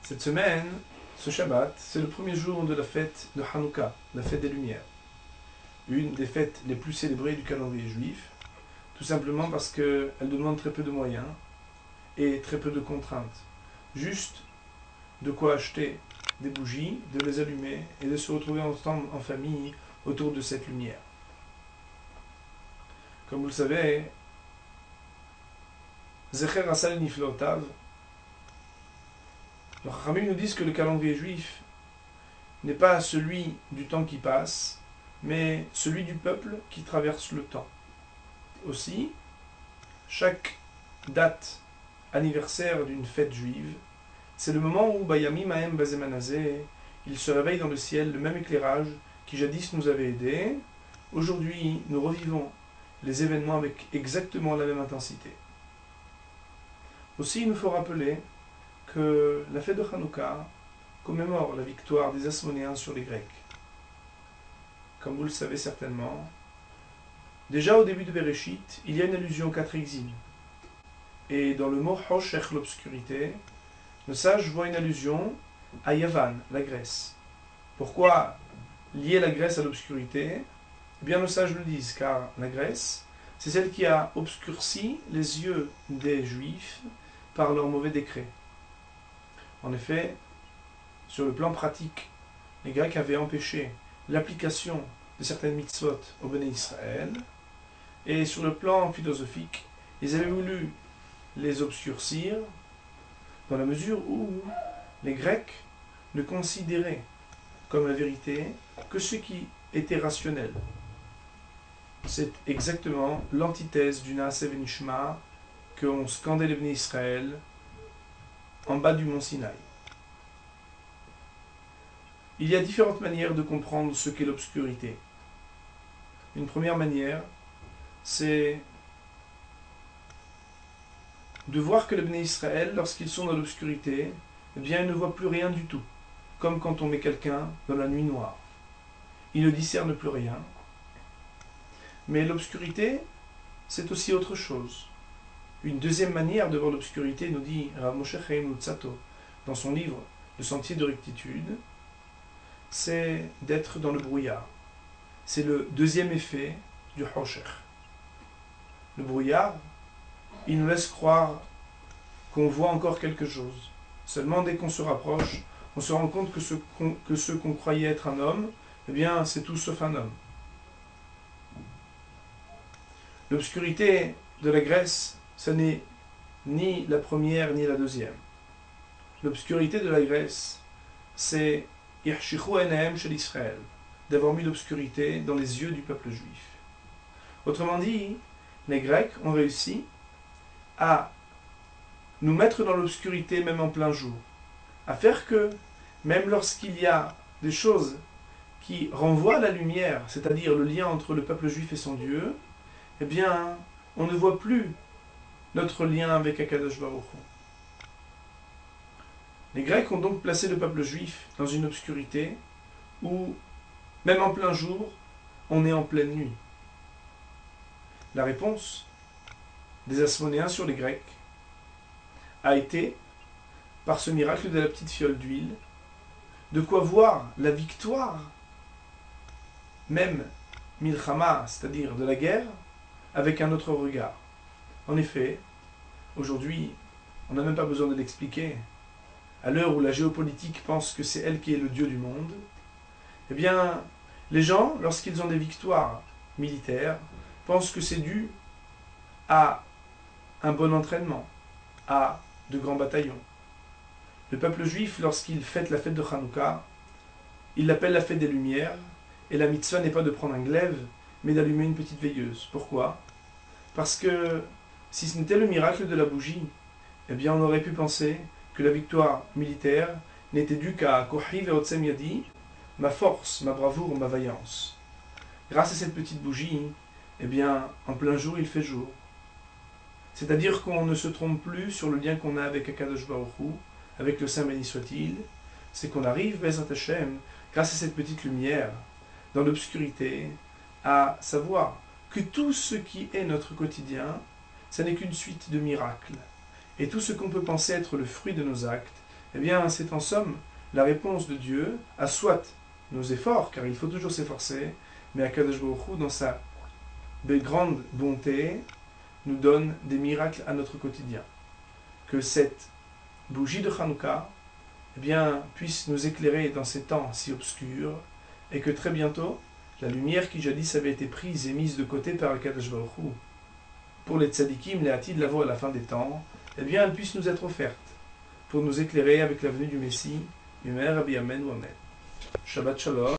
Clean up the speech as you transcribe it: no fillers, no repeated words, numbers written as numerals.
Cette semaine, ce Shabbat, c'est le premier jour de la fête de Hanouka, la fête des Lumières. Une des fêtes les plus célébrées du calendrier juif, tout simplement parce qu'elle demande très peu de moyens et très peu de contraintes. Juste de quoi acheter des bougies, de les allumer et de se retrouver ensemble en famille autour de cette lumière. Comme vous le savez, Zecher Asal Niflotav, les Chachamim nous disent que le calendrier juif n'est pas celui du temps qui passe, mais celui du peuple qui traverse le temps. Aussi, chaque date anniversaire d'une fête juive, c'est le moment où Bayami Mahem Bazemanazé, il se réveille dans le ciel, le même éclairage qui jadis nous avait aidés. Aujourd'hui, nous revivons les événements avec exactement la même intensité. Aussi, il nous faut rappeler que la fête de Hanouka commémore la victoire des Asmonéens sur les Grecs. Comme vous le savez certainement, déjà au début de Bereshit, il y a une allusion aux 4 exiles. Et dans le mot Hoshech, l'obscurité, le sage voit une allusion à Yavan, la Grèce. Pourquoi lier la Grèce à l'obscurité? Eh bien, nos sages le disent, car la Grèce, c'est celle qui a obscurci les yeux des Juifs par leurs mauvais décrets. En effet, sur le plan pratique, les Grecs avaient empêché l'application de certaines mitzvot au Béné Israël, et sur le plan philosophique, ils avaient voulu les obscurcir dans la mesure où les Grecs ne considéraient comme la vérité que ce qui était rationnel. C'est exactement l'antithèse du Naaseh Venishma qu'on scandait les Béné Israël en bas du mont Sinaï. Il y a différentes manières de comprendre ce qu'est l'obscurité. Une première manière, c'est de voir que les Béné Israël, lorsqu'ils sont dans l'obscurité, eh bien, ils ne voient plus rien du tout, comme quand on met quelqu'un dans la nuit noire. Ils ne discernent plus rien. Mais l'obscurité, c'est aussi autre chose. Une deuxième manière de voir l'obscurité, nous dit Rav Moshe Chaim Luzzatto dans son livre Le Sentier de rectitude, c'est d'être dans le brouillard. C'est le deuxième effet du Hoshech. Le brouillard, il nous laisse croire qu'on voit encore quelque chose. Seulement dès qu'on se rapproche, on se rend compte que ce qu'on croyait être un homme, eh bien c'est tout sauf un homme. L'obscurité de la Grèce, ce n'est ni la première ni la deuxième. L'obscurité de la Grèce, c'est Irshichu Enehem shel Israël, d'avoir mis l'obscurité dans les yeux du peuple juif. Autrement dit, les Grecs ont réussi à nous mettre dans l'obscurité même en plein jour, à faire que, même lorsqu'il y a des choses qui renvoient à la lumière, c'est-à-dire le lien entre le peuple juif et son Dieu, eh bien, on ne voit plus notre lien avec Akadosh Baruch Hu. Les Grecs ont donc placé le peuple juif dans une obscurité où, même en plein jour, on est en pleine nuit. La réponse des Asmonéens sur les Grecs a été, par ce miracle de la petite fiole d'huile, de quoi voir la victoire, même Milchama, c'est-à-dire de la guerre, avec un autre regard. En effet, aujourd'hui, on n'a même pas besoin de l'expliquer. À l'heure où la géopolitique pense que c'est elle qui est le Dieu du monde, eh bien, les gens, lorsqu'ils ont des victoires militaires, pensent que c'est dû à un bon entraînement, à de grands bataillons. Le peuple juif, lorsqu'il fête la fête de Hanouka, il l'appelle la fête des Lumières, et la mitzvah n'est pas de prendre un glaive, mais d'allumer une petite veilleuse. Pourquoi? Parce que si ce n'était le miracle de la bougie, eh bien on aurait pu penser que la victoire militaire n'était due qu'à Kohi ve'otzem yadi, ma force, ma bravoure, ma vaillance. Grâce à cette petite bougie, eh bien, en plein jour, il fait jour. C'est-à-dire qu'on ne se trompe plus sur le lien qu'on a avec Akadosh Baruch Hu, avec le Saint béni soit-il. C'est qu'on arrive, Bezrat Hashem, grâce à cette petite lumière, dans l'obscurité, à savoir que tout ce qui est notre quotidien, ça n'est qu'une suite de miracles. Et tout ce qu'on peut penser être le fruit de nos actes, eh bien c'est en somme la réponse de Dieu à soit nos efforts, car il faut toujours s'efforcer, mais Akadosh Baruch Hu, dans sa grande bonté, nous donne des miracles à notre quotidien. Que cette bougie de Hanouka eh bien, puisse nous éclairer dans ces temps si obscurs, et que très bientôt, la lumière qui jadis avait été prise et mise de côté par Akadosh Baruch Hu, pour les tzadikim, les hatid lavo à la fin des temps, eh bien, elle puisse nous être offerte, pour nous éclairer avec la venue du Messie, Yumer Rabbi Amen ou Amen. Shabbat Shalom.